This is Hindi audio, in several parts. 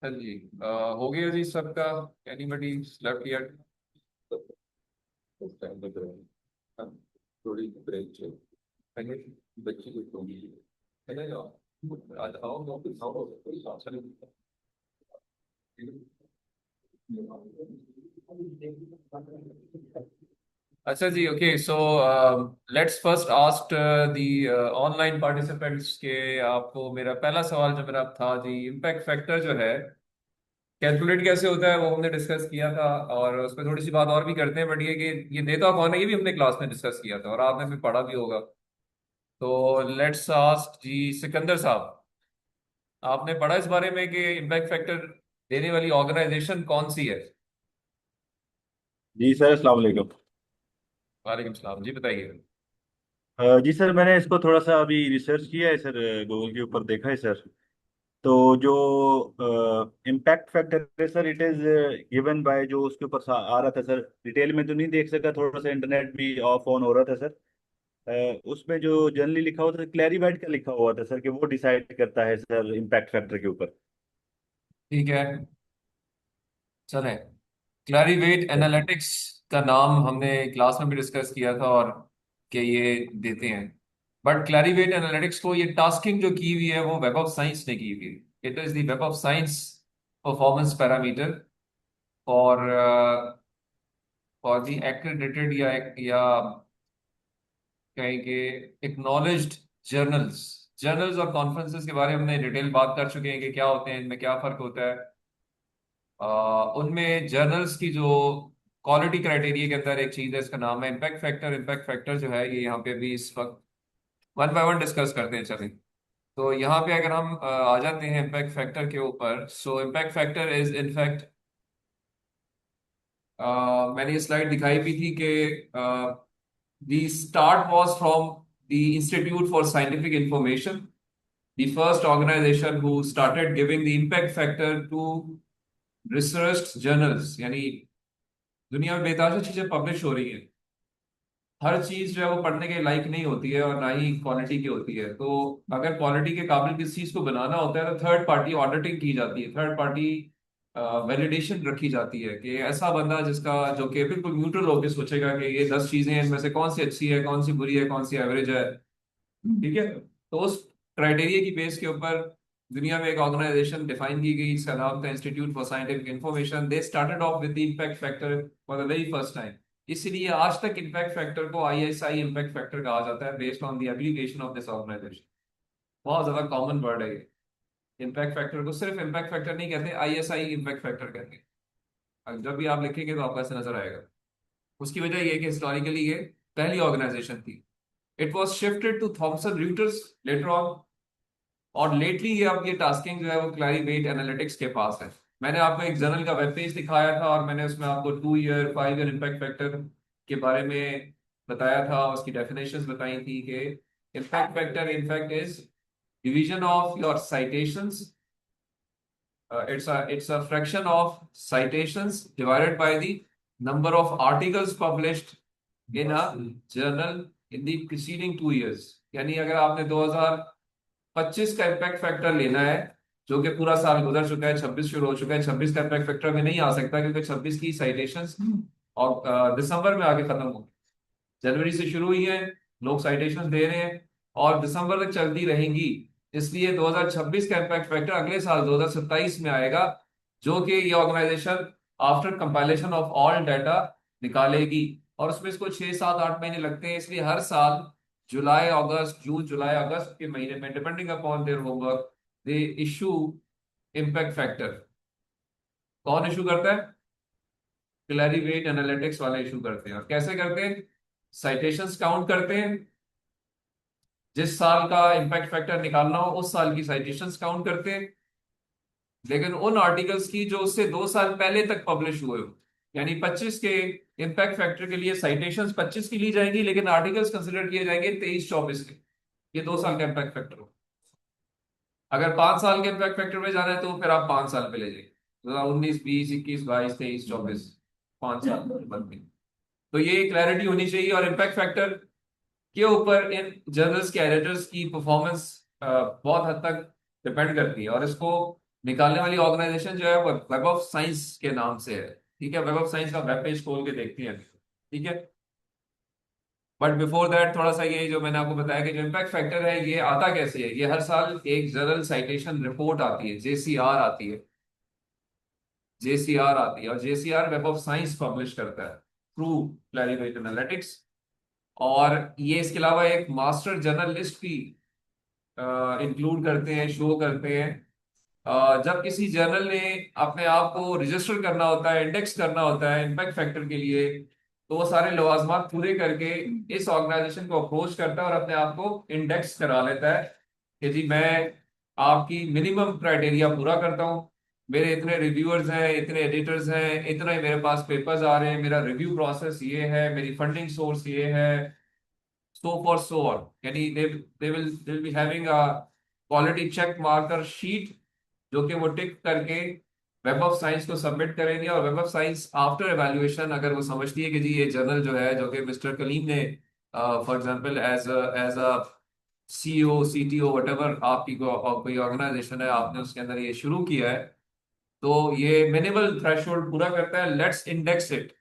हाँ जी। हो गया जी सबका। Anybody left yet? थोड़ी ब्रेक चाहिए। पहले बच्ची को थोड़ी है ना यार, आज आओ वापस आओ, कोई आशा नहीं। अच्छा जी, okay. So let's first ask the online participants के आपको मेरा पहला सवाल जो मेरा था जी, इम्पैक्ट फैक्टर जो है कैलकुलेट कैसे होता है वो हमने डिस्कस किया था। और उस पर थोड़ी सी बात और भी करते हैं, बट ये कि ये देता कौन है ये भी हमने क्लास में डिस्कस किया था और आपने फिर पढ़ा भी होगा। तो लेट्स आस्क जी सिकंदर साहब, आपने पढ़ा इस बारे में कि इम्पैक्ट फैक्टर देने वाली ऑर्गेनाइजेशन कौन सी है? जी सर, अस्सलाम वालेकुम। वालेकुम सलाम जी, बताइए। जी सर, मैंने इसको थोड़ा सा अभी रिसर्च किया है सर। गूगल के ऊपर देखा है सर। तो जो इम्पैक्ट फैक्टर है sir, it is given by, जो उसके ऊपर आ रहा था सर। डिटेल में तो नहीं देख सका, थोड़ा सा इंटरनेट भी ऑफ ऑन हो रहा था सर। उसमें जो जनरली लिखा हुआ था, क्लैरीवाइट का लिखा हुआ था सर, कि वो डिसाइड करता है सर इम्पैक्ट फैक्टर के ऊपर। ठीक है, चलें। क्लैरीवेट एनालिटिक्स का नाम हमने क्लास में भी डिस्कस किया था और कि ये देते हैं। बट क्लैरीवेट एनालिटिक्स को ये टास्किंग जो की हुई है वो वेब ऑफ साइंस ने की हुई है। It is the web of science performance parameter और फॉर द एक्रेडिटेड या कहें कि एक्नॉलेज्ड जर्नल्स। जर्नल्स और कॉन्फ्रेंसेस के बारे में हमने डिटेल बात कर चुके हैं कि क्या होते हैं, इनमें क्या फर्क होता है। उनमें जर्नल्स की जो क्वालिटी क्राइटेरिया के अंदर एक चीज है, इसका नाम है इम्पैक्ट फैक्टर। इम्पैक्ट फैक्टर जो है ये यहाँ पे भी इस वक्त वन बाय वन डिस्कस करते हैं, चलें। तो यहाँ पे अगर हम आ जाते हैं इम्पैक्ट फैक्टर के ऊपर। So impact factor is in fact, मैंने ये स्लाइड दिखाई भी थी कि the start was from the institute for scientific information, the first organisation who started giving the impact factor to research journals. यानी दुनिया में बेताशा चीजें पब्लिश हो रही हैं, हर चीज जो है वो पढ़ने के लायक नहीं होती है और ना ही क्वालिटी की होती है। तो अगर क्वालिटी के काबिल किसी चीज को बनाना होता है तो थर्ड पार्टी ऑडिटिंग की जाती है, थर्ड पार्टी वैलिडेशन रखी जाती है कि ऐसा बंदा जिसका जो कि बिल्कुल न्यूट्रल होकर सोचेगा कि ये 10 चीजें हैं, इनमें से कौन सी अच्छी है, कौन सी बुरी है, कौन सी एवरेज है। ठीक है, तो उस क्राइटेरिया की बेस के ऊपर दुनिया में एक ऑर्गेनाइजेशन डिफाइन की गई, इसका नाम था institute for scientific information. They started off with the impact factor for the very first time. इसलिए आज तक इम्पैक्ट फैक्टर को आईएसआई इम्पैक्ट फैक्टर कहा जाता है, based on the application of this organisation. बहुत ज्यादा कॉमन वर्ड है ये। इम्पैक्ट फैक्टर को सिर्फ इम्पैक्ट फैक्टर नहीं कहते, आईएसआई इम्पैक्ट फैक्टर कहते हैं। अब जब भी आप लिखेंगे तो आपको ऐसे नजर आएगा। उसकी वजह ये है कि हिस्टोरिकली ये पहली ऑर्गेनाइजेशन थी। It was shifted to Thomson Reuters later on, और लेटली ये अब ये टास्किंग जो है वो क्लैरीवेट एनालिटिक्स के पास है। मैंने आपको एक जर्नल का वेब पेज दिखाया था और मैंने उसमें आपको 2 ईयर 5 ईयर इम्पैक्ट फैक्टर के बारे में बताया था, उसकी डेफिनेशंस बताई थी कि impact factor in fact is division of your citations. it's a fraction of citations divided by the number of articles published in a journal in the preceding 2 years। यानी अगर आपने 2025 का इम्पैक्ट फैक्टर लेना है, जो कि पूरा साल गुजर चुका है, 26 शुरू हो चुका है, 26 का इम्पैक्ट फैक्टर में नहीं आ सकता क्योंकि 26 की साइटेशंस और दिसंबर में आके खत्म हो, जनवरी से शुरू हुई है, लोग साइटेशन दे रहे हैं और दिसंबर तक चलती रहेंगी। इसलिए 2026 का इम्पैक्ट फैक्टर अगले साल 2027 में आएगा, जो कि ये organisation after compilation of all data निकालेगी। और उसमें इसको 6 7 8 महीने लगते हैं, इसलिए हर साल जुलाई अगस्त जून जुलाई अगस्त के महीने में, depending upon their homework, they issue impact factor. कौन इशू करता है? क्लैरीवेट एनालिटिक्स वाले इशू करते हैं। और कैसे करते हैं? साइटेशंस काउंट करते हैं, जिस साल का इम्पैक्ट फैक्टर निकालना हो उस साल की साइटेशंस काउंट करते हैं, लेकिन उन आर्टिकल्स की जो उससे 2 साल पहले तक पब्लिश हुए हो। यानी 25 के इम्पैक्ट फैक्टर के लिए साइटेशंस 25 की ली जाएंगी, लेकिन आर्टिकल्स कंसिडर किए जाएंगे 23 24 के। ये 2 साल का इम्पैक्ट फैक्टर हो। अगर 5 साल के इम्पैक्ट फैक्टर में जाना है तो फिर आप 5 साल पे ले जाइए, 2019 20 21 22 23 24, 5 साल बनते हैं। तो ये क्लैरिटी होनी चाहिए। और इम्पैक्ट फैक्टर के ऊपर इन जर्नल्स के एडिटर्स की परफॉर्मेंस बहुत हद तक डिपेंड करती है। और इसको निकालने वाली ऑर्गेनाइजेशन जो है वो वेब ऑफ साइंस के नाम से है। ठीक है, वेब ऑफ साइंस का वेब पेज खोल के देखते हैं। ठीक है, बट बिफोर दैट थोड़ा सा ये जो मैंने आपको बताया कि जो इम्पैक्ट फैक्टर है ये आता कैसे है, ये हर साल एक जर्नल साइटेशन रिपोर्ट आती है, जेसीआर आती है। जेसीआर आती है और जेसीआर वेब ऑफ साइंस पब्लिश करता है थ्रू क्लैरिवेट एनालिटिक्स। और ये इसके अलावा एक मास्टर जर्नल लिस्ट भी इंक्लूड करते हैं, शो करते हैं। जब किसी जर्नल ने अपने आप को रजिस्टर करना होता है, इंडेक्स करना होता है इम्पैक्ट फैक्टर के लिए, तो वो सारे लवाजमात पूरे करके इस ऑर्गेनाइजेशन को अप्रोच करता है और अपने आप को इंडेक्स करा लेता है कि जी मैं आपकी मिनिमम क्राइटेरिया पूरा करता हूँ, मेरे इतने रिव्यूअर्स हैं, इतने एडिटर्स हैं, इतना ही मेरे पास पेपर्स आ रहे हैं, मेरा रिव्यू प्रोसेस ये है, मेरी फंडिंग सोर्स ये है, so for so on। यानी they will be having a quality check marker sheet जो कि वो टिक करके वेब ऑफ साइंस को सबमिट करेंगे। और web of science after evaluation अगर वो समझती है कि जी ये जर्नल जो है, जो कि मिस्टर कलीम ने for example as a CEO CTO whatever आपकी कोई ऑर्गेनाइजेशन है, आपने उसके अंदर ये शुरू किया है, तो ये मिनिमल थ्रेशोल्ड पूरा करता है, लेट्स इंडेक्स इट।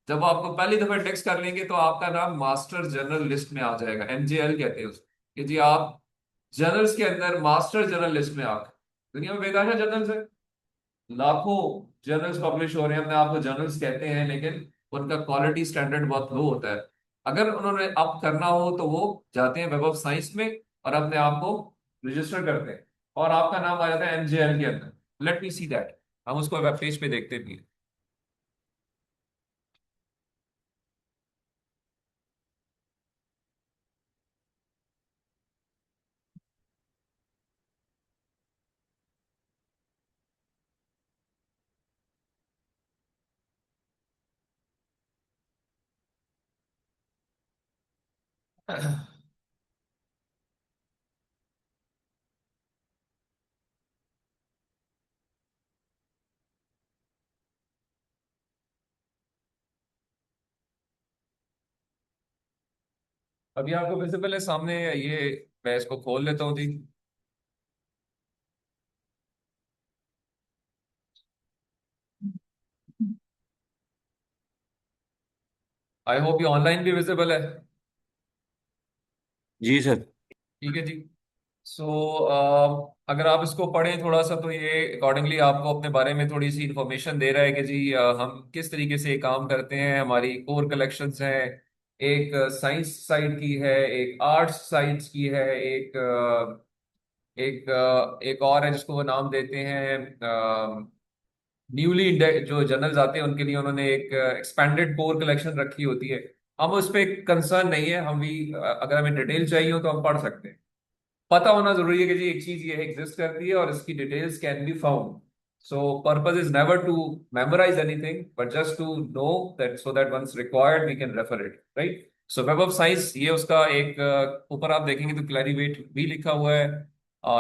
जब वो आपको पहली दफा इंडेक्स कर लेंगे तो आपका नाम मास्टर जनरल लिस्ट में आ जाएगा, एमजेएल कहते हैं उसको, कि जी आप जर्नल्स के अंदर मास्टर जनरल लिस्ट में आ गए। दुनिया में बेताशा जर्नल्स है, लाखों जर्नल्स पब्लिश हो रहे हैं, अपने आप को जर्नल्स कहते हैं, लेकिन उनका क्वालिटी स्टैंडर्ड बहुत लो होता है। अगर उन्होंने अब करना हो तो वो जाते हैं वेब ऑफ साइंस में और अपने आप को रजिस्टर करते हैं और आपका नाम आ जाता है एमजेएल के अंदर। लेट मी सी दैट, हम उसको वेब पेज पे देखते भी हैं। अभी आपको विजिबल है सामने ये, मैं इसको खोल लेता हूँ जी। आई होप ये ऑनलाइन भी विजिबल है। जी सर। ठीक है जी। सो अगर आप इसको पढ़ें थोड़ा सा तो ये अकॉर्डिंगली आपको अपने बारे में थोड़ी सी इंफॉर्मेशन दे रहा है कि जी हम किस तरीके से काम करते हैं, हमारी कोर कलेक्शंस हैं। एक साइंस साइड की है, एक आर्ट्स साइड्स की है, एक और है जिसको वो नाम देते हैं न्यूली जो जर्नल्स आते हैं उनके लिए उन्होंने एक एक्सपेंडेड कोर कलेक्शन रखी होती है। हम उस पर कंसर्न नहीं है, हम भी अगर हमें डिटेल चाहिए हो तो हम पढ़ सकते हैं। पता होना जरूरी है कि जी एक चीज ये एग्जिस्ट करती है और इसकी details can be found. So purpose is never to memorise anything but just to know that, so that once required we can refer it, right. So web of science ये उसका एक ऊपर आप देखेंगे तो क्लैरीवेट भी लिखा हुआ है।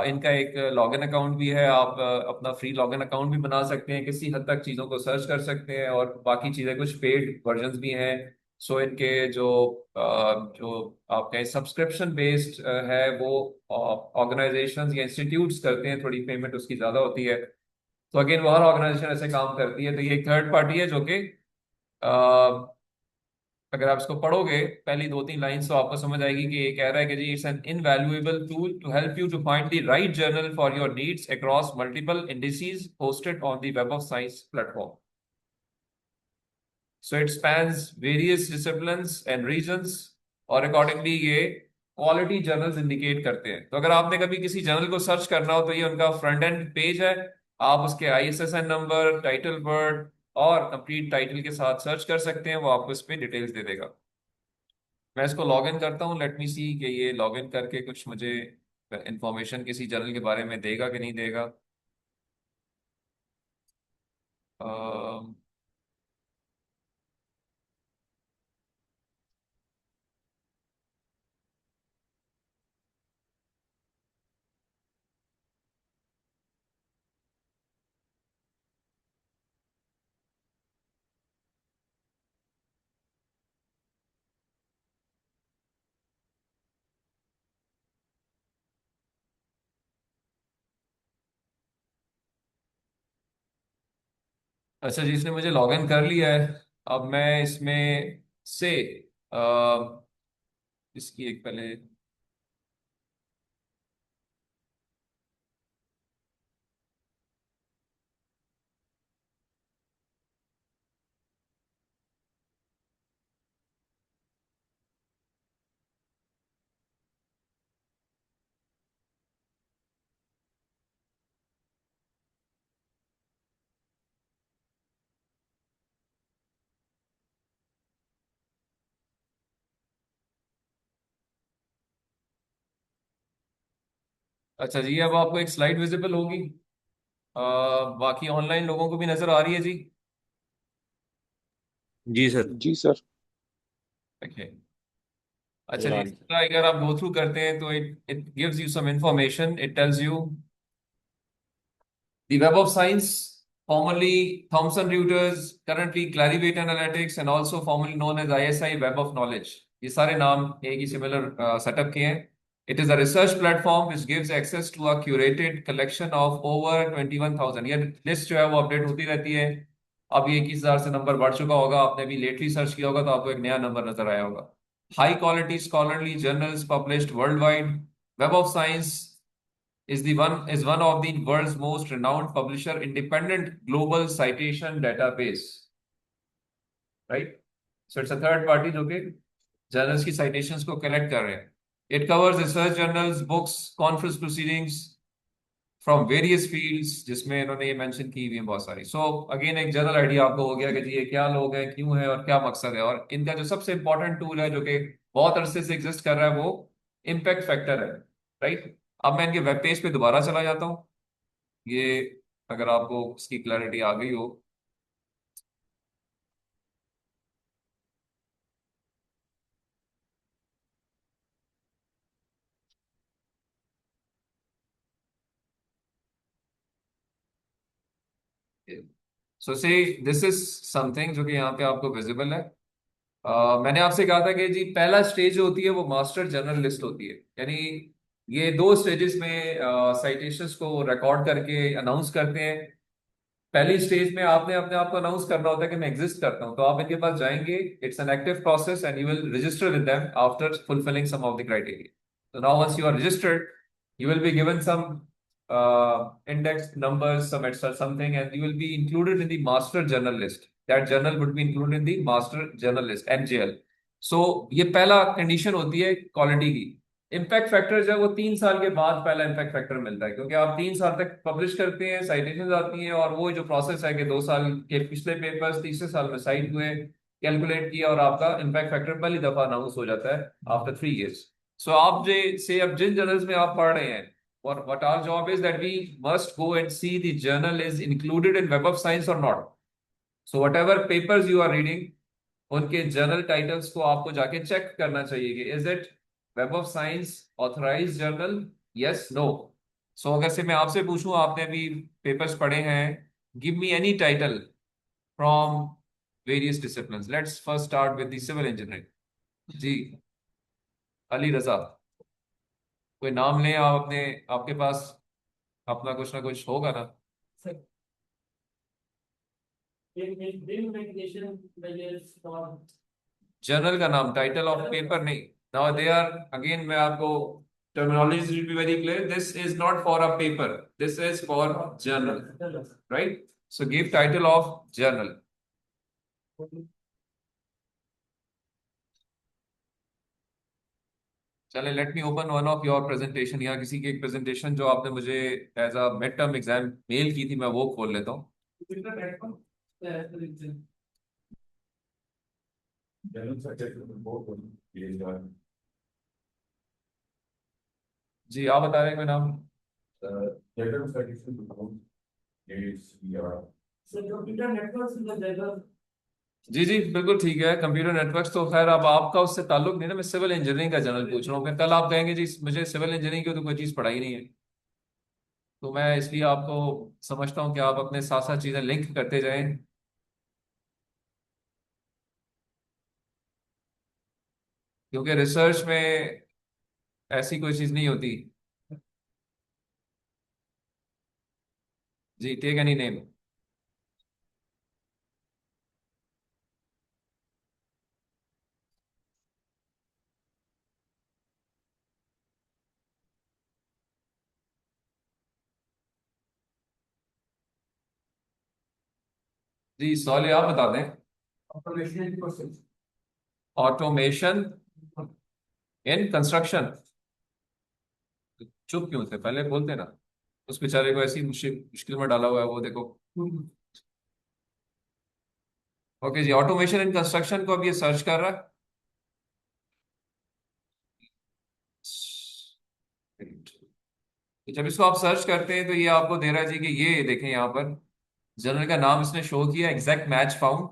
इनका एक लॉगिन अकाउंट भी है, आप अपना फ्री लॉगिन अकाउंट भी बना सकते हैं, किसी हद तक चीज़ों को सर्च कर सकते हैं और बाकी चीज़ें कुछ पेड वर्जन्स भी हैं। सो इनके जो आप कहें सब्सक्रिप्शन बेस्ड है वो ऑर्गेनाइजेशंस या इंस्टीट्यूट्स करते हैं, थोड़ी पेमेंट उसकी ज़्यादा होती है। तो अगेन वो हर ऑर्गेनाइजेशन ऐसे काम करती है, तो ये एक थर्ड पार्टी है जो कि अगर आप इसको पढ़ोगे पहली दो तीन लाइन तो आपको समझ आएगी कि ये कह रहा है कि जी it's an invaluable tool to help you to find the right journal for your needs across multiple indices hosted on the web of science platform. So it spans various disciplines and regions और अकॉर्डिंगली ये क्वालिटी जर्नल्स इंडिकेट करते हैं। तो अगर आपने कभी किसी जर्नल को सर्च करना हो तो ये उनका फ्रंट एंड पेज है। आप उसके आईएसएसएन नंबर, टाइटल वर्ड और कंप्लीट टाइटल के साथ सर्च कर सकते हैं, वो आपको इस पे डिटेल्स दे देगा। मैं इसको लॉग इन करता हूँ, लेट मी सी कि ये लॉग इन करके कुछ मुझे इंफॉर्मेशन किसी जर्नल के बारे में देगा कि नहीं देगा। अम, अच्छा जी, इसने मुझे लॉगिन कर लिया है। अब मैं इसमें से अ, इसकी एक पहले। अच्छा जी, अब आपको एक स्लाइड विजिबल होगी। अ, बाकी ऑनलाइन लोगों को भी नजर आ रही है जी। जी सर। जी सर। ओके। अच्छा नजर जी, आ रही इसका अगर आप गो थ्रू करते हैं तो it it gives you some information. It tells you the Web of Science, formerly Thomson Reuters, currently Clarivate Analytics, and also formerly known as ISI Web of Knowledge. ये सारे नाम एक ही सिमिलर सेटअप के हैं. It is a research platform which gives access to a curated collection of over 21,000. ये लिस्ट जो है वो अपडेट होती रहती है. अब ये 21,000 से नंबर बढ़ चुका होगा. आपने भी लेटली सर्च किया होगा तो आपको एक नया नंबर नजर आया होगा. High quality scholarly journals published worldwide. Web of Science is one of the world's most renowned publisher independent global citation database, right? So it's a third party जो कि journals की citations को collect कर रहे हैं. It covers research journals, books, conference proceedings from various fields, जिसमें इन्होंने ये मेंशन की हुई है बहुत सारी. So again एक जनरल आइडिया आपको हो गया कि जी ये क्या लोग हैं, क्यों है और क्या मकसद है. और इनका जो सबसे इंपॉर्टेंट टूल है जो कि बहुत अरसे से एग्जिस्ट कर रहा है वो इम्पैक्ट फैक्टर है, राइट? अब मैं इनके वेब पेज पे दोबारा चला जाता हूँ. ये अगर आपको इसकी क्लैरिटी आ गई हो. सो से दिस इज समथिंग जो कि यहाँ पे आपको विजिबल है. मैंने आपसे कहा था कि जी पहला स्टेज जो होती है वो मास्टर जर्नल लिस्ट होती है. यानी ये दो स्टेजेस में साइटेशंस को रिकॉर्ड करके अनाउंस करते हैं. पहली स्टेज में आपने अपने आप को अनाउंस करना होता है कि मैं एग्जिस्ट करता हूं, तो आप इनके पास जाएंगे. It's an active process and you will register with them after fulfilling some of the criteria. So now once you are registered, you will be given some index numbers, some extra something, and you will be included in the master journal list. That journal would be included in the master journal list, MJL. So ये पहला कंडीशन होती है क्वालिटी की. इम्पैक्ट फैक्टर जो है वो 3 साल के बाद पहला इम्पैक्ट फैक्टर मिलता है, क्योंकि आप 3 साल तक पब्लिश करते हैं, साइटेशन आती हैं, और वो जो प्रोसेस है कि 2 साल के पिछले पेपर्स तीसरे साल में साइट हुए, कैलकुलेट किया, और आपका इम्पैक्ट फैक्टर पहली दफा अनाउंस हो जाता है आफ्टर 3 years. सो आप जे से अब जिन जर्नल्स में आप पढ़ रहे हैं, और what our job is that we must go and see the journal is included in Web of Science or not. So whatever papers you are reading, उनके जर्नल टाइटल्स को आपको जाके चेक करना चाहिए कि is it web of science authorised journal, yes, no. So अगर से मैं आपसे पूछूं, आपने अभी पेपर्स पढ़े हैं, give me any title from various disciplines. Let's first start with the civil engineering. जी, अली रजा, कोई नाम लें आप अपने. आपके पास अपना कुछ ना कुछ होगा ना. जर्नल का नाम, टाइटल ऑफ पेपर नहीं. नाउ दे आर अगेन, मैं आपको terminology will be very clear. This is not for a paper, this is for journal, right? So give title of journal. चले, let me open one of your presentation, या किसी की एक प्रेजेंटेशन जो आपने मुझे as a mid term exam mail की थी, मैं वो खोल लेता हूँ. जी, आप बता रहे हैं कोई नाम. जी जी, बिल्कुल ठीक है. कंप्यूटर नेटवर्क्स तो खैर अब आपका उससे ताल्लुक नहीं ना. मैं सिविल इंजीनियरिंग का जनरल पूछ रहा हूँ. फिर कल आप कहेंगे जी मुझे सिविल इंजीनियरिंग की तो कोई चीज़ पढ़ाई नहीं है. तो मैं इसलिए आपको समझता हूँ कि आप अपने साथ साथ चीज़ें लिंक करते जाएं, क्योंकि रिसर्च में ऐसी कोई चीज़ नहीं होती. जी, टेक एनी नेम. जी सॉली आप बता दें। Automation process. Automation in construction. चुप क्यों थे, पहले बोलते ना। उस बेचारे को ऐसी मुश्किल मुश्किल में डाला हुआ है वो देखो। ओके जी, ऑटोमेशन इन कंस्ट्रक्शन को अब ये सर्च कर रहा है। तो जब इसको आप सर्च करते हैं तो ये आपको दे रहा है जी कि ये देखें यहाँ पर जर्नल का नाम इसने शो किया, एग्जैक्ट मैच फाउंड।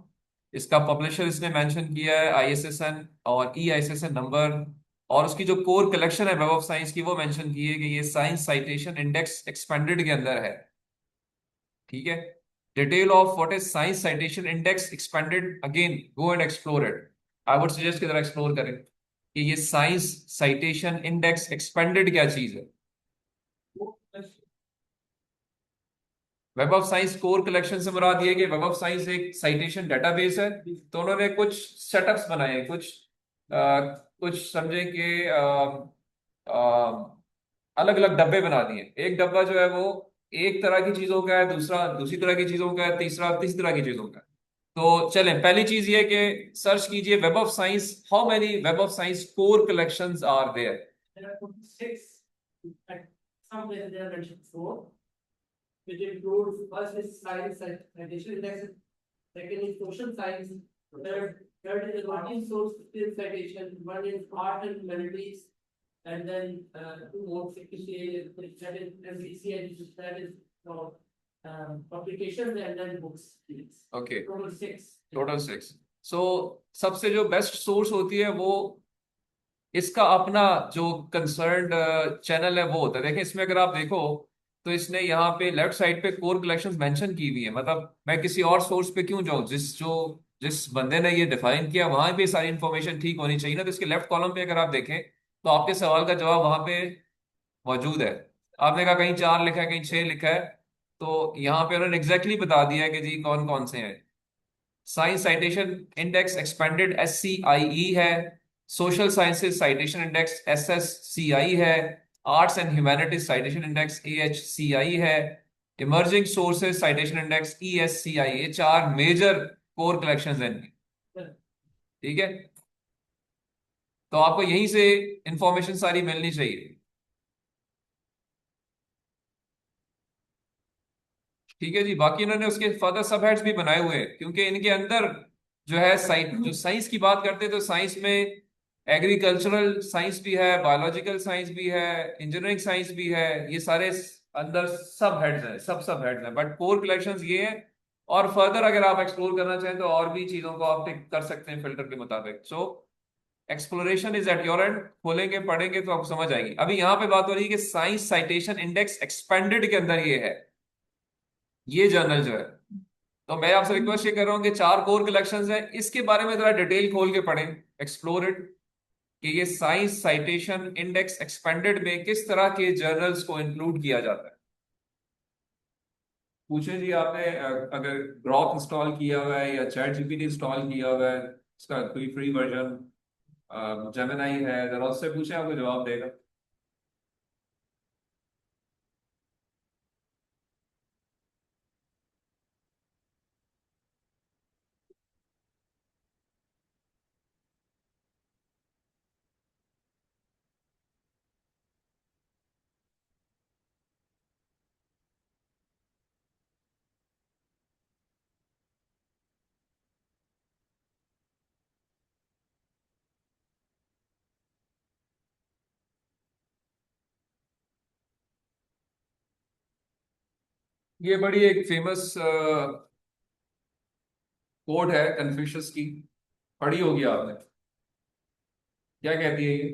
इसका पब्लिशर इसने मेंशन किया है, आईएसएसएन और ई आईएसएसएन नंबर। और उसकी जो कोर कलेक्शन है वेब ऑफ साइंस की वो मेंशन की है कि ये साइंस साइटेशन इंडेक्स एक्सपेंडेड के अंदर है। ठीक है। Detail of what is science citation index expanded, again go and explore it. I would suggest कि जरा एक्सप्लोर करें कि ये साइंस साइटेशन इंडेक्स एक्सपेंडेड क्या चीज है। Web of science core collection से मुराद ये कि वेब ऑफ साइंस एक साइटेशन डेटाबेस है। तो उन्होंने कुछ सेटअप्स बनाए हैं, कुछ समझे कि अलग अलग डब्बे बना दिए। एक डब्बा जो है वो एक तरह की चीजों का है, दूसरा दूसरी तरह की चीजों का है, तीसरा तीसरी तरह की चीजों का है। तो चलें, पहली चीज ये कि सर्च कीजिए web of science, how many web of science core collections are there. There are 26. At some places they are mentioned four, which includes first is science citation index, second is social science, third is the margin source field citation, one is art and humanities, and then two more CPCA, that is MCCA, that is publications and then books. Okay, Total six. Total 6। सो सबसे जो बेस्ट सोर्स होती है वो इसका अपना जो कंसर्न्ड चैनल है वो होता है। देखिए इसमें अगर आप देखो तो इसने यहाँ पे लेफ्ट साइड पे कोर कलेक्शंस मेंशन की हुई है। मतलब मैं किसी और सोर्स पे क्यों जाऊँ, जिस बंदे ने ये डिफाइन किया वहां पे सारी इन्फॉर्मेशन ठीक होनी चाहिए ना। तो इसके लेफ्ट कॉलम पे अगर आप देखें तो आपके सवाल का जवाब वहां पे मौजूद है। आपने कहा कहीं 4 लिखा है, कहीं 6 लिखा है, तो यहाँ पे उन्होंने एग्जैक्टली बता दिया है कि जी कौन कौन से हैं। Science citation index expanded SCIE है। Social sciences citation index SSCI है। Arts and humanities citation index AHCI है। Emerging sources citation index ESCI। ये 4 मेजर कोर कलेक्शंस हैं इनकी। ठीक है, तो आपको यहीं से इंफॉर्मेशन सारी मिलनी चाहिए। ठीक है जी, बाकी इन्होंने उसके फर्दर सब हेड्स भी बनाए हुए हैं क्योंकि इनके अंदर जो है जो साइंस की बात करते हैं तो साइंस में एग्रीकल्चरल साइंस भी है, बायोलॉजिकल साइंस भी है, इंजीनियरिंग साइंस भी है। ये सारे अंदर सब हेड्स हैं, सब हेड्स हैं, बट कोर कलेक्शंस ये हैं। और फर्दर अगर आप एक्सप्लोर करना चाहें तो और भी चीजों को आप टिक कर सकते हैं फिल्टर के मुताबिक। So exploration is at your end. खोलेंगे पढ़ेंगे तो आपको समझ आएगी। अभी यहाँ पे बात हो रही है कि साइंस साइटेशन इंडेक्स एक्सपेंडेड के अंदर ये है, ये जर्नल जो है। तो मैं आपसे रिक्वेस्ट ये कर रहा हूँ कि 4 कोर कलेक्शंस हैं, इसके बारे में जरा डिटेल खोल के पढ़ें, एक्सप्लोर इट, कि ये साइंस साइटेशन इंडेक्स एक्सपेंडेड में किस तरह के जर्नल्स को इंक्लूड किया जाता है। पूछे जी आपने अगर ग्रॉक इंस्टॉल किया हुआ है या चैट जीपीटी इंस्टॉल किया हुआ है, इसका कोई फ्री वर्जन जेमिनाई है, जरा उससे पूछे, आपको जवाब देगा। ये बड़ी एक फेमस कोट है कन्फ्यूशियस की, पढ़ी होगी आपने। क्या कहती है ये?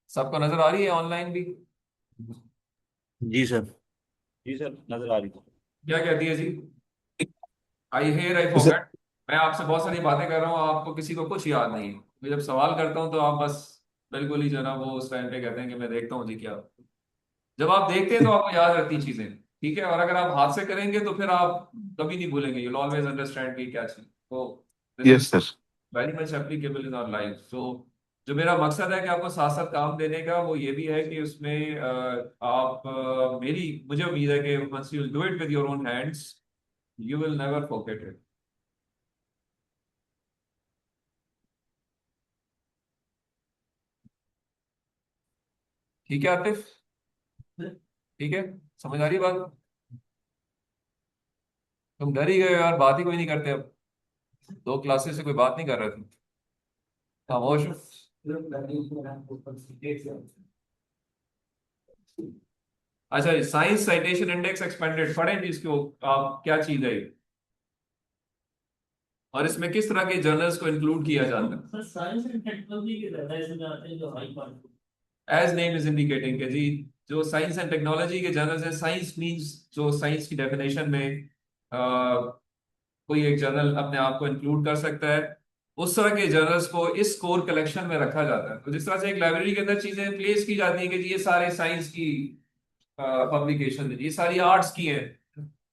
सबको नजर आ रही है ऑनलाइन भी? जी सर। जी सर, नजर आ रही है। क्या कहती है जी? आई हेयर आई सर। फॉरगेट। मैं आपसे बहुत सारी बातें कर रहा हूँ, आपको किसी को कुछ याद नहीं है। मैं जब सवाल करता हूँ तो आप बस बिल्कुल ही जो है ना वो उस टाइम पे कहते हैं कि मैं देखता हूँ जी क्या। जब आप देखते हैं तो आपको याद रहती चीजें। ठीक है, और अगर आप हाथ से करेंगे तो फिर आप कभी नहीं भूलेंगे। यू ऑलवेज अंडरस्टैंड कि क्या चीज। तो this is yes sir. Very much applicable in our life. So जो मेरा मकसद है कि आपको साथ साथ काम देने का, वो ये भी है कि उसमें आप मुझे उम्मीद है कि once you do it with your own hands, you will never forget it. ठीक है आतिफ? ठीक है, समझ आ रही है बात? तुम डर ही गए हो यार, बात ही कोई नहीं करते अब। 2 क्लासेस से कोई बात नहीं कर रहे थे, खामोश हो। अच्छा, साइंस साइटेशन इंडेक्स एक्सपेंडेड पढ़ें जी इसको, आप क्या चीज है ये? और इसमें किस तरह के जर्नल्स को इंक्लूड किया जाता है? सर साइंस एंड टेक्नोलॉजी के रहता है इसमें आते हैं जो high quality. As name is indicating कि जी जो साइंस एंड टेक्नोलॉजी के जर्नल्स हैं, साइंस मींस जो साइंस की डेफिनेशन में कोई एक जर्नल अपने आप को इंक्लूड कर सकता है, उस तरह के जर्नल्स को इस कोर कलेक्शन में रखा जाता है। तो जिस तरह से एक लाइब्रेरी के अंदर चीजें प्लेस की जाती हैं कि जी ये सारे साइंस की पब्लिकेशन है, ये सारी आर्ट्स की हैं,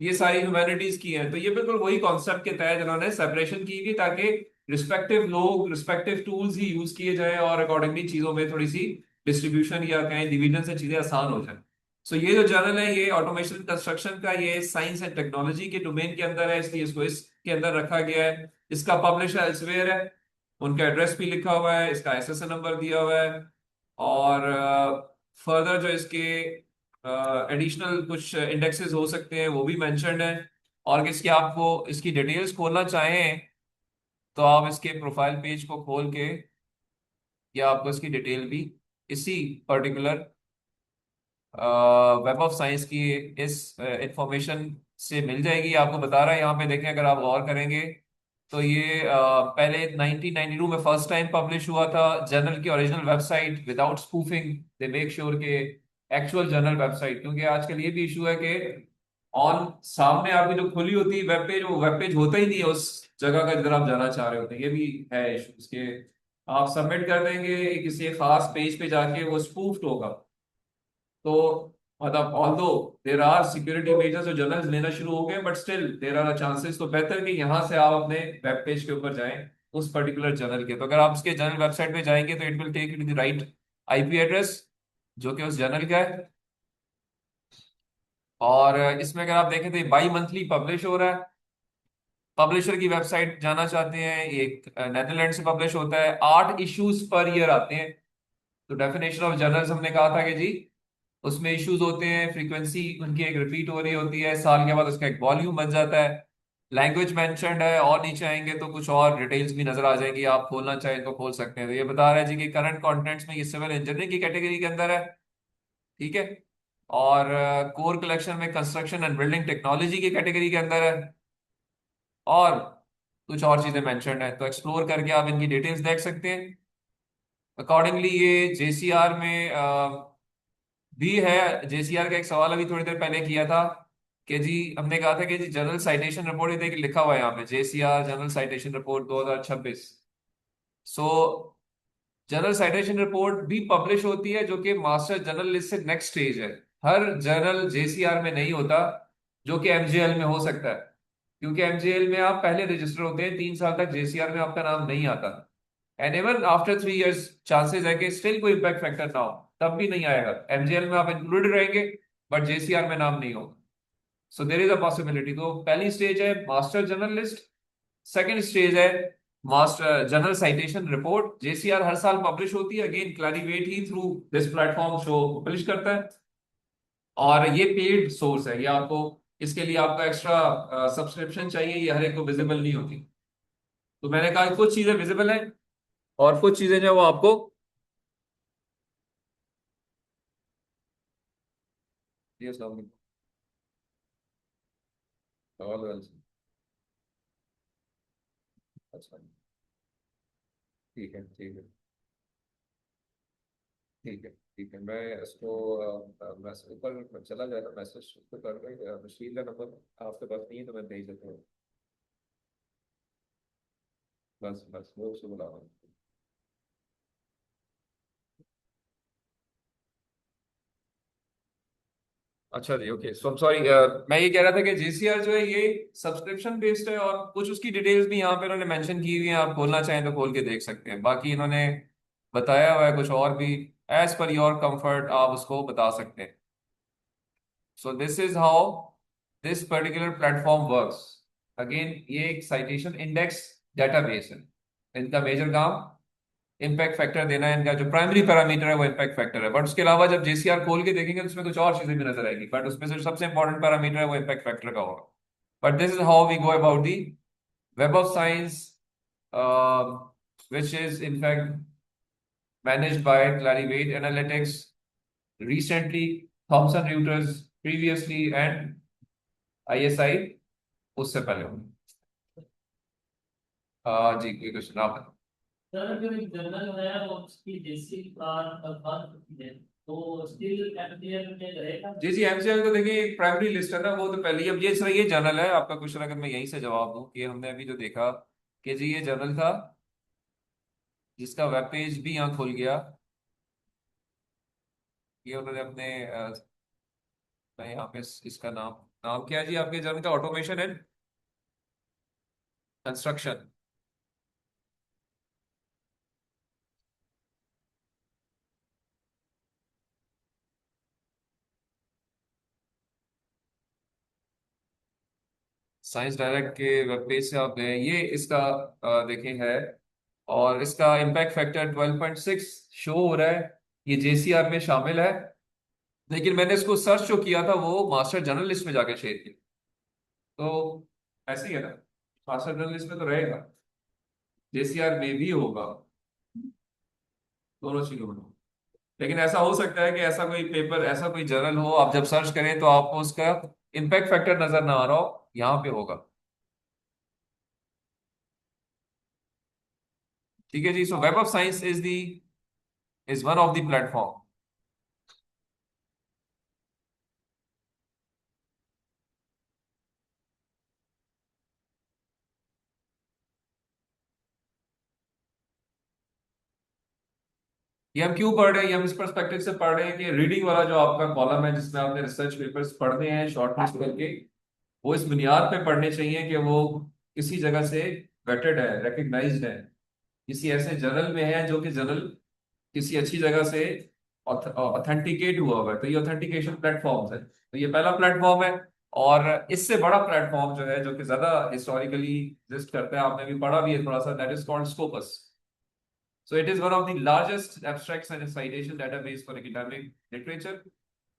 ये सारी ह्यूमैनिटीज की हैं, तो ये बिल्कुल वही कॉन्सेप्ट के तहत इन्होंने सेपरेशन की थी, ताकि रिस्पेक्टिव लोग रिस्पेक्टिव टूल्स ही यूज किए जाएं और अकॉर्डिंगली चीजों में थोड़ी सी डिस्ट्रीब्यूशन या कहें डिवीजन से चीजें आसान हो जाए। सो ये जो जर्नल है ये ऑटोमेशन कंस्ट्रक्शन का, ये साइंस एंड टेक्नोलॉजी के डोमेन के अंदर है, इसलिए इसको इसके अंदर रखा गया है। इसका पब्लिशर एल्सवेयर है, उनका एड्रेस भी लिखा हुआ है, इसका एसएसएन नंबर दिया हुआ है, और फर्दर जो इसके एडिशनल कुछ इंडेक्सेस हो सकते हैं वो भी मेंशन्ड है। और किसके आपको इसकी डिटेल्स खोलना चाहें तो आप इसके प्रोफाइल पेज को खोल के, या आपको इसकी डिटेल भी इसी पर्टिकुलर वेब ऑफ साइंस की इस इंफॉर्मेशन से मिल जाएगी। आपको बता रहा है यहाँ पे, देखें अगर आप गौर करेंगे तो ये पहले 1992 में फर्स्ट टाइम पब्लिश हुआ था। जर्नल की original website without spoofing, they make sure के एक्चुअल जर्नल वेबसाइट, क्योंकि आजकल ये भी इशू है कि ऑन सामने आपकी जो खुली होती है वेब पेज, वो वेब पेज होता ही नहीं है उस जगह का जिधर आप जाना चाह रहे होते हैं। ये भी है इशू उसके। आप सबमिट कर देंगे किसी एक खास पेज पे जाके, वो स्पूफ्ड होगा। तो मतलब although there are security measures जो जर्नल्स लेना शुरू हो गए, but still there are chances, तो बेहतर कि यहाँ से आप अपने वेब पेज के ऊपर जाएं उस पर्टिकुलर जर्नल के। तो अगर आप उसके जर्नल वेबसाइट पे जाएंगे तो it will take you to the right IP address जो कि उस जर्नल का है। और इसमें अगर आप देखें तो ये बाई मंथली पब्लिश हो रहा है। पब्लिशर की वेबसाइट जाना चाहते हैं, ये नेदरलैंड से पब्लिश होता है, 8 इश्यूज पर ईयर आते हैं। तो डेफिनेशन ऑफ जर्नल्स हमने कहा था कि जी उसमें इश्यूज होते हैं, फ्रीक्वेंसी उनकी एक रिपीट हो रही होती है, साल के बाद उसका एक वॉल्यूम बन जाता है, लैंग्वेज मेंशन्ड है, और नीचे आएंगे तो कुछ और डिटेल्स भी नजर आ जाएंगी, आप खोलना चाहें तो खोल सकते हैं। तो ये बता रहा है जी कि करंट कंटेंट्स में ये सिविल इंजीनियरिंग की कैटेगरी के अंदर है, ठीक है, और कोर कलेक्शन में कंस्ट्रक्शन एंड बिल्डिंग टेक्नोलॉजी की कैटेगरी के अंदर है, और कुछ और चीजें मेंशन्ड है। तो एक्सप्लोर करके आप इनकी डिटेल्स देख सकते हैं। अकॉर्डिंगली ये जेसीआर में भी है। जेसीआर का एक सवाल अभी थोड़ी देर पहले किया था कि जी हमने कहा था कि जी जनरल साइटेशन रिपोर्ट, ये देख लिखा हुआ है यहाँ पे, JCR general citation report 2026। So general citation report भी पब्लिश होती है, जो कि मास्टर जनरल लिस्ट से नेक्स्ट स्टेज है। हर जर्नल जेसीआर में नहीं होता, जो कि एमजीएल में हो सकता है, क्योंकि एमजीएल में आप पहले रजिस्टर होते हैं, 3 साल तक जेसीआर में आपका नाम नहीं आता, and even after 3 years chances है कि स्टिल कोई इम्पैक्ट फैक्टर ना हो, तब भी नहीं आएगा। एमजीएल में आप इंक्लूडेड रहेंगे बट जेसीआर में नाम नहीं होगा। So there is a possibility. तो पहली स्टेज है master general list, second stage है master general citation report. JCR हर साल पब्लिश होती है, अगेन क्लैरिवेट ही through this platform show publish करता है, और ये पेड सोर्स है, ये आपको इसके लिए आपका एक्स्ट्रा सब्सक्रिप्शन चाहिए, ये हर एक को विजिबल नहीं होती। तो मैंने कहा कुछ चीजें विजिबल हैं और कुछ चीजें जो है वो आपको, जी अस्सलाम वालेकुम। सवाल वाल से। अच्छा, ठीक है ठीक है ठीक है ठीक है, मैं इसको मैसेज ऊपर चला जाएगा, मैसेज तो कर रहे मशीन का नंबर आपके पास नहीं है तो मैं भेज देता हूँ। बस बस वो उसको बुला रहा हूँ। अच्छा जी, ओके, सो सॉरी, मैं ये कह रहा था कि जेसीआर जो है ये सब्सक्रिप्शन बेस्ड है, और कुछ उसकी डिटेल्स भी यहाँ पे इन्होंने मेंशन की हुई है, आप खोलना चाहें तो खोल के देख सकते हैं। बाकी इन्होंने बताया हुआ है कुछ और भी, एज पर योर कंफर्ट आप उसको बता सकते हैं। So this is how this particular platform works. Again ये एक साइटेशन इंडेक्स डेटाबेस है। इनका मेजर काम इम्पैक्ट फैक्टर देना है। इनका जो प्राइमरी पैरामीटर है वो इम्पैक्ट फैक्टर है, बट उसके अलावा जब जेसीआर खोल के देखेंगे तो उसमें कुछ और चीजें भी नजर आएगी, बट उसमें से सबसे इंपॉर्टेंट पैरामीटर है वो इम्पैक्ट फैक्टर का होगा। But this is how we go about the web of science, which is in fact managed by Clarivate Analytics, recently Thomson Reuters, previously and ISI उससे पहले। जी कोई क्वेश्चन आप बताओ। सर जो एक जर्नल है वो उसकी जैसी बात होती है तो स्टिल एफडीएल में रहेगा। जी जी, एमसीएल तो देखिए एक प्राइमरी लिस्ट है ना, वो तो पहले ही, अब ये सर ये जर्नल है आपका क्वेश्चन, अगर मैं यहीं से जवाब दूं कि हमने अभी जो देखा कि जी ये जर्नल था जिसका वेब पेज भी यहाँ खुल गया। ये उन्होंने अपने मैं यहाँ पे इसका नाम नाम क्या है जी आपके जर्नल का? Automation and construction. Science direct के वेब पेज से आप गए, ये इसका देखें है, और इसका इम्पैक्ट फैक्टर 12.6 शो हो रहा है। ये जेसीआर में शामिल है, लेकिन मैंने इसको सर्च जो किया था वो मास्टर जर्नलिस्ट में जाके शेयर किया। तो ऐसे ही है ना, मास्टर जर्नलिस्ट में तो रहेगा, जेसीआर में भी होगा, दोनों चीजों में होगा। लेकिन ऐसा हो सकता है कि ऐसा कोई पेपर, ऐसा कोई जर्नल हो, आप जब सर्च करें तो आपको उसका इम्पैक्ट फैक्टर नजर ना आ रहा हो, यहाँ पे होगा। ठीक है जी। So web of science is one of the platform. ये हम क्यों पढ़ रहे हैं? ये हम इस पर्सपेक्टिव से पढ़ रहे हैं कि रीडिंग वाला जो आपका कॉलम है जिसमें आपने रिसर्च पेपर्स पढ़ने हैं शॉर्ट लिस्ट करके, वो इस बुनियाद पे पढ़ने चाहिए कि वो किसी जगह से वेटेड है, रिकग्नाइज्ड है, किसी ऐसे जर्नल में है जो कि जर्नल किसी अच्छी जगह से ऑथेंटिकेट हुआ हुआ है। तो ये ऑथेंटिकेशन प्लेटफॉर्म है, तो ये पहला प्लेटफॉर्म है। और इससे बड़ा प्लेटफॉर्म जो है जो कि ज्यादा हिस्टोरिकली एग्जिस्ट करता है, आपने भी पढ़ा भी है थोड़ा सा, that is called Scopus. So it is one of the largest abstracts and citation database for academic literature।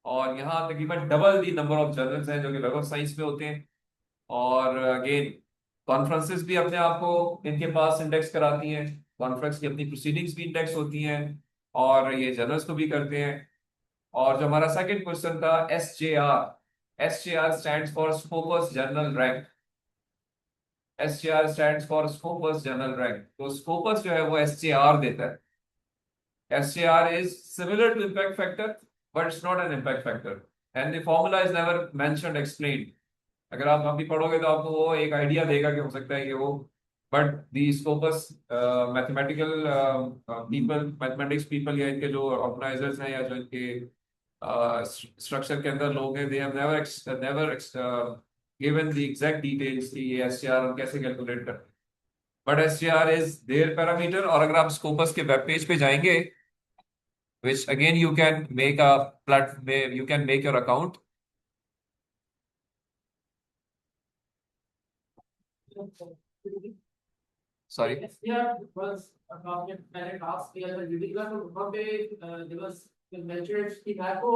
और यहाँ तकरीबन double the number of journals हैं जो कि वेब ऑफ साइंस में होते हैं। और अगेन कॉन्फ्रेंसेस भी अपने आप को इनके पास इंडेक्स कराती हैं, कॉन्फ्रेंस की अपनी प्रोसीडिंग्स भी इंडेक्स होती हैं, और ये जर्नल्स को भी करते हैं। और जो हमारा सेकंड क्वेश्चन था S J are stand for Scopus journal rank. S J are stand for Scopus journal rank. तो स्कोपस जो है वो एस जे आर देता है। SJR is similar to impact factor, but it's not an impact factor. And the formula is never mentioned, explained. अगर आप अभी पढ़ोगे तो आपको वो एक आइडिया देगा कि हो सकता है कि वो, but the Scopus mathematical people, mathematics people या इनके जो ऑर्गेनाइजर्स हैं या जो इनके स्ट्रक्चर के अंदर लोग हैं, they have never given the exact details कि ये SJR हम कैसे कैलकुलेट करते हैं। But SJR is their parameter. और अगर आप स्कोपस के वेब पेज पे जाएंगे, which again you can make a you can make your account। Sorry। Yeah, was about मैंने टास्क किया था रीडिंग का तो वहाँ पे there was mentioned Stimaco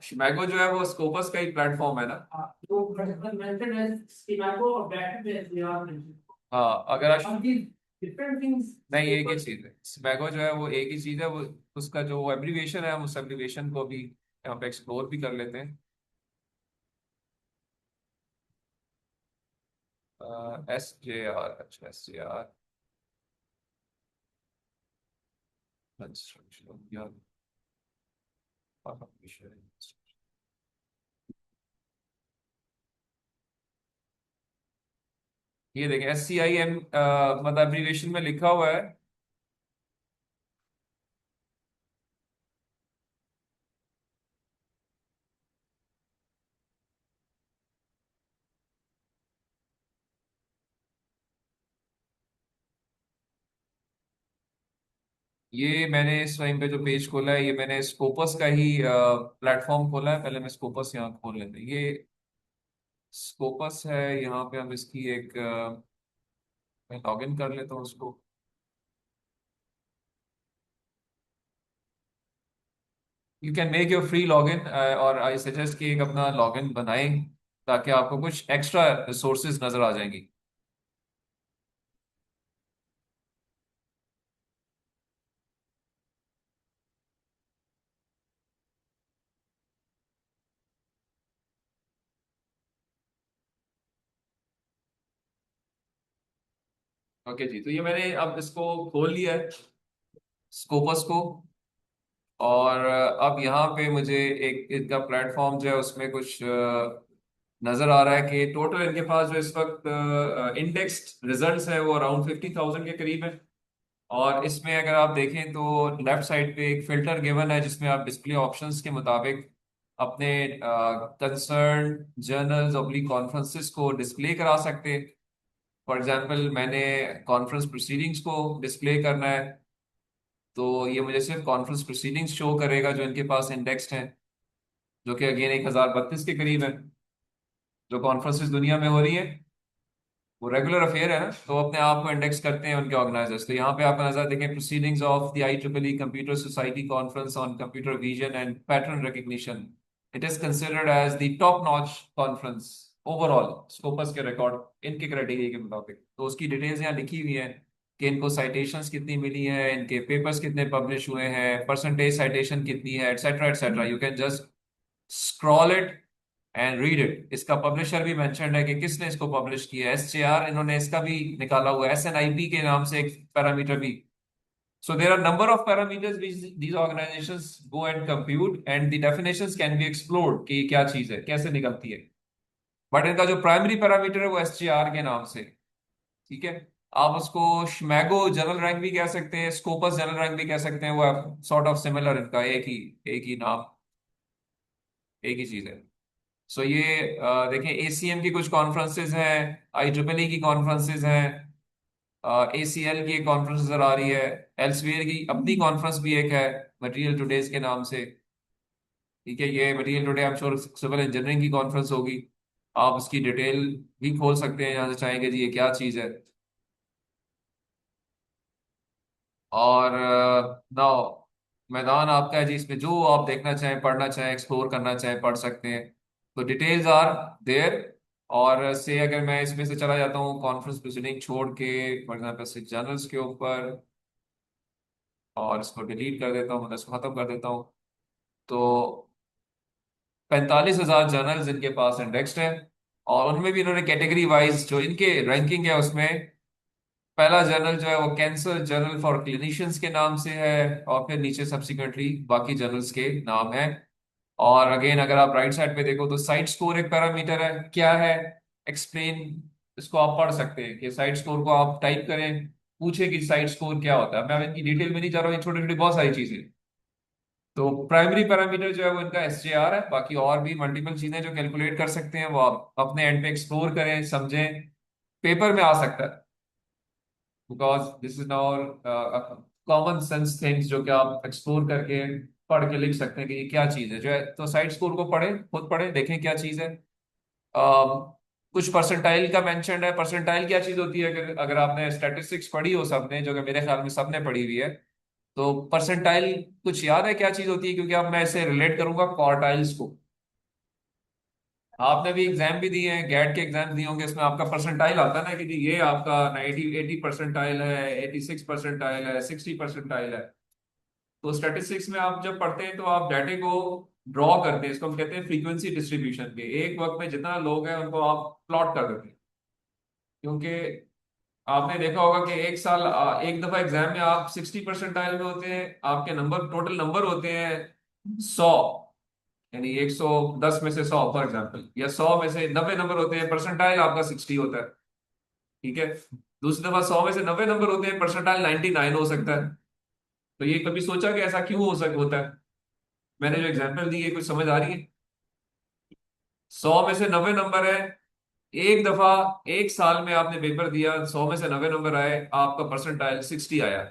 शिमागो जो है वो स्कोपस का ही प्लेटफॉर्म है ना। तो mentioned है Stimaco और database they are mentioned। हाँ, अगर आप Are these different things? नहीं, एक ही चीज है शिमागो जो है वो, एक ही चीज है वो। उसका जो एब्रीविएशन है हम उस एब्रीविएशन को भी यहाँ पे एक्सप्लोर भी कर लेते हैं। SJR, अच्छा SJR कंस्ट्रक्शन या ये देखें SCIM, मतलब एब्रीविएशन में लिखा हुआ है। ये मैंने इस टाइम पे जो पेज खोला है, ये मैंने स्कोपस का ही प्लेटफॉर्म खोला है। पहले मैं स्कोपस यहाँ खोल लेते हैं। ये स्कोपस है, यहाँ पे हम इसकी एक मैं लॉग इन कर लेता हूँ उसको। You can make your free login, और आई सजेस्ट कि एक अपना लॉगिन बनाएं ताकि आपको कुछ एक्स्ट्रा रिसोर्सेज नजर आ जाएंगी। ओके जी, तो ये मैंने अब इसको खोल लिया है, स्कोपस को। और अब यहाँ पे मुझे एक इनका प्लेटफॉर्म जो है उसमें कुछ नजर आ रहा है कि टोटल इनके पास जो इस वक्त इंडेक्स्ड रिजल्ट्स है वो अराउंड 50,000 के करीब है। और इसमें अगर आप देखें तो लेफ्ट साइड पे एक फिल्टर गिवन है जिसमें आप डिस्प्ले ऑप्शंस के मुताबिक अपने कंसर्न जर्नल्स ऑब्लिक कॉन्फ्रेंसेस को डिस्प्ले करा सकते हैं। फॉर एग्जांपल मैंने कॉन्फ्रेंस प्रोसीडिंग्स को डिस्प्ले करना है, तो ये मुझे सिर्फ कॉन्फ्रेंस प्रोसीडिंग्स शो करेगा जो इनके पास इंडेक्स्ड हैं, जो कि अगेन 1032 के करीब है। जो कॉन्फ्रेंसेस दुनिया में हो रही है वो रेगुलर अफेयर है ना, तो अपने आप को इंडेक्स करते हैं उनके ऑर्गेनाइजर्स। तो यहाँ पे आप नजर देखें, proceedings of the IEEE computer society conference on computer vision and pattern recognition, it is considered as the top notch conference overall Scopus के रिकॉर्ड इनके क्राइटेरिया के मुताबिक। तो उसकी डिटेल्स यहाँ लिखी हुई है कि इनको साइटेशंस कितनी मिली है, इनके पेपर्स कितने पब्लिश हुए हैं, परसेंटेज साइटेशन कितनी है, etcetera etcetera. You can just scroll it and read it. इसका पब्लिशर भी मेंशन्ड है कि किसने इसको पब्लिश किया है, SJR, इन्होंने इसका भी निकाला हुआ है, SNIP के नाम से एक पैरामीटर भी। So there are number of parameters which these organizations go and compute and the definitions can be explored कि क्या चीज है, कैसे निकलती है। बट इनका जो प्राइमरी पैरामीटर है वो SJR के नाम से, ठीक है। आप उसको श्मैगो जनरल रैंक भी कह सकते हैं, स्कोपस जनरल रैंक भी कह सकते हैं, वो सॉर्ट ऑफ सिमिलर, इनका एक ही नाम, एक ही चीज है। सो ये देखें, ACM की कुछ कॉन्फ्रेंसेज हैं, IEEE की कॉन्फ्रेंसेज हैं, ACL की एक कॉन्फ्रेंस नजर आ रही है, एल्सवेयर की अपनी कॉन्फ्रेंस भी एक है मटेरियल टुडेज के नाम से, ठीक है। ये material today I am sure civil engineering की कॉन्फ्रेंस होगी। आप उसकी डिटेल भी खोल सकते हैं यहाँ से चाहेंगे जी ये क्या चीज़ है। और नाउ मैदान आपका है जी, इसमें जो आप देखना चाहें, पढ़ना चाहें, एक्सप्लोर करना चाहें, पढ़ सकते हैं। तो डिटेल्स आर देयर। और से अगर मैं इसमें से चला जाता हूँ कॉन्फ्रेंस प्रोसीडिंग छोड़ के फॉर एग्जाम्पल से जर्नल्स के ऊपर, और इसको डिलीट कर देता हूँ, मतलब इसको खत्म कर देता हूँ, तो 45,000 जर्नल्स इनके पास इंडेक्स्ड हैं। और उनमें भी इन्होंने कैटेगरी वाइज जो इनके रैंकिंग है उसमें पहला जर्नल जो है वो कैंसर जर्नल फॉर क्लिनिशियंस के नाम से है, और फिर नीचे सब्सिक्वेंटली बाकी जर्नल्स के नाम है। और अगेन अगर आप राइट साइड पे देखो तो साइट स्कोर एक पैरामीटर है, क्या है, एक्सप्लेन। इसको आप पढ़ सकते हैं कि साइट स्कोर को आप टाइप करें, पूछे कि साइट स्कोर क्या होता है। मैं अब इनकी डिटेल में नहीं जा रहा हूँ, छोटी छोटी बहुत सारी चीजें। तो प्राइमरी पैरामीटर जो है वो इनका SJR है, बाकी और भी मल्टीपल चीजें जो कैलकुलेट कर सकते हैं वो आप अपने एंड पे एक्सप्लोर करें, समझें। पेपर में आ सकता है because this is now common sense things जो कि आप एक्सप्लोर करके पढ़ के लिख सकते हैं कि ये क्या चीज है जो है। तो साइट स्कोर को पढ़ें, खुद पढ़ें, देखें क्या चीज है। कुछ परसेंटाइल का मेंशन है। परसेंटाइल क्या चीज होती है, अगर आपने स्टैटिस्टिक्स पढ़ी हो सबने, जो कि मेरे ख्याल में सबने पढ़ी हुई है, तो परसेंटाइल कुछ याद है क्या चीज होती है? क्योंकि अब मैं इसे रिलेट करूंगा क्वार्टाइल्स को। आपने भी एग्जाम भी दिए हैं, गैट के एग्जाम दिए होंगे, इसमें आपका परसेंटाइल आता है ना कि जी ये आपका 80 परसेंटाइल है, 86 परसेंटाइल है, 60 परसेंटाइल है। तो स्टैटिस्टिक्स में आप जब पढ़ते हैं तो आप डाटे को ड्रॉ करते हैं, इसको हम कहते हैं फ्रीक्वेंसी डिस्ट्रीब्यूशन के। एक वक्त में जितना लोग हैं उनको आप प्लॉट कर देते हैं। क्योंकि आपने देखा होगा कि एक साल एक दफा एग्जाम में आप 60 परसेंटाइल में होते हैं, आपके नंबर टोटल नंबर होते हैं 100, यानी 110 में से 100 फॉर एग्जाम्पल, या 100 में से 90 नंबर होते हैं, परसेंटाइल आपका 60 होता है, ठीक है। दूसरी दफा 100 में से 90 नंबर होते हैं, परसेंटाइल 99 हो सकता है। तो ये कभी सोचा कि ऐसा क्यों हो सकता होता है? मैंने जो एग्जाम्पल दी है कुछ समझ आ रही है? 100 में से 90 नंबर है, एक दफा एक साल में आपने पेपर दिया, 100 में से 90 नंबर आए, आपका परसेंटाइल 60 आया।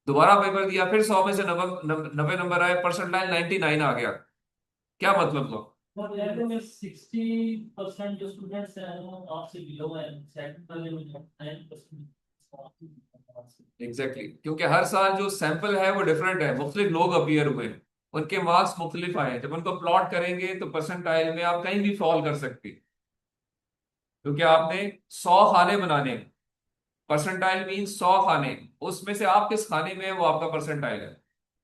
दोबारा पेपर दिया, फिर 100 में से 90 नंबर आए, परसेंटाइल 99 आ गया। क्या मतलब हुआ? But there में 60% जो स्टूडेंट्स हैं वो आपसे बिलो है, सेकंड वाले में 9%। Exactly exactly. क्योंकि हर साल जो सैंपल है वो डिफरेंट है, मुख्तलिफ लोग अपीयर हुए हैं, उनके मार्क्स मुख्तलिफ आए हैं। जब उनको प्लॉट करेंगे तो परसेंटाइल में आप कहीं भी फॉल कर सकते हैं, क्योंकि आपने 100 खाने बनाने हैं। परसेंटाइल मीन 100 खाने, उसमें से आप किस खाने में है वो आपका परसेंटाइल है।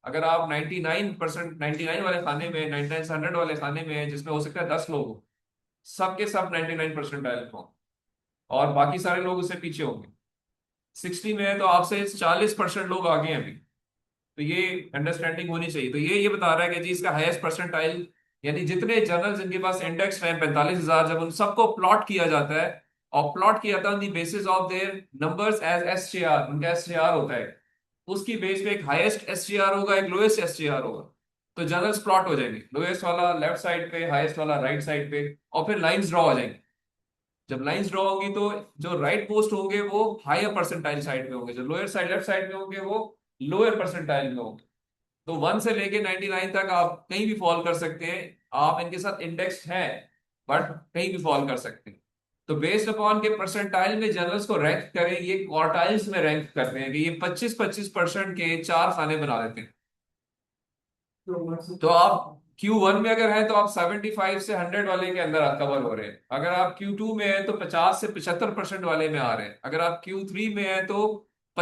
अगर आप 99%, 99 वाले खाने में, 99 से 100 वाले खाने में है, जिसमें हो सकता है 10 लोग हो, सब के सब 99 परसेंटाइल में हो, और बाकी सारे लोग उससे पीछे होंगे। 60 में है तो आपसे 40% लोग आगे हैं अभी। तो ये अंडरस्टैंडिंग होनी चाहिए। तो ये बता रहा है कि जी इसका हाईएस्ट परसेंटाइल, यानी जितने जर्नल जिनके पास इंडेक्स हैं 45,000, जब उन सबको प्लॉट किया जाता है, और प्लॉट किया जाता है on the basis of their numbers as STR, उनका एसटीआर होता है, उसकी बेस पे एक हाईएस्ट एसटीआर होगा, एक लोएस्ट एसटीआर होगा। तो जर्नल्स प्लॉट हो जाएंगे, लोएस्ट वाला लेफ्ट साइड पे, हाईएस्ट वाला राइट साइड पे, और फिर लाइंस ड्रॉ हो जाएंगी। जब लाइंस ड्रॉ होंगी तो जो राइट पोस्ट होंगे वो हायर परसेंटाइल साइड में होंगे, जो लोअर साइड लेफ्ट साइड में होंगे वो लोअर परसेंटाइल में होंगे। तो 1 से लेके 99 तक आप कहीं भी फॉल कर सकते हैं, आप इनके साथ इंडेक्स हैं, बट कहीं भी फॉल कर सकते हैं। तो बेस्ड अपॉन के परसेंटाइल में जर्नल्स को रैंक करें, ये क्वार्टाइल्स में रैंक करते हैं कि ये 25-25% के 4 खाने बना देते हैं। तो आप Q1 में अगर हैं तो आप 75 से 100 वाले के अंदर कवर हो रहे हैं। अगर आप Q2 में हैं तो 50 से 75% वाले में आ रहे हैं। अगर आप Q3 में हैं तो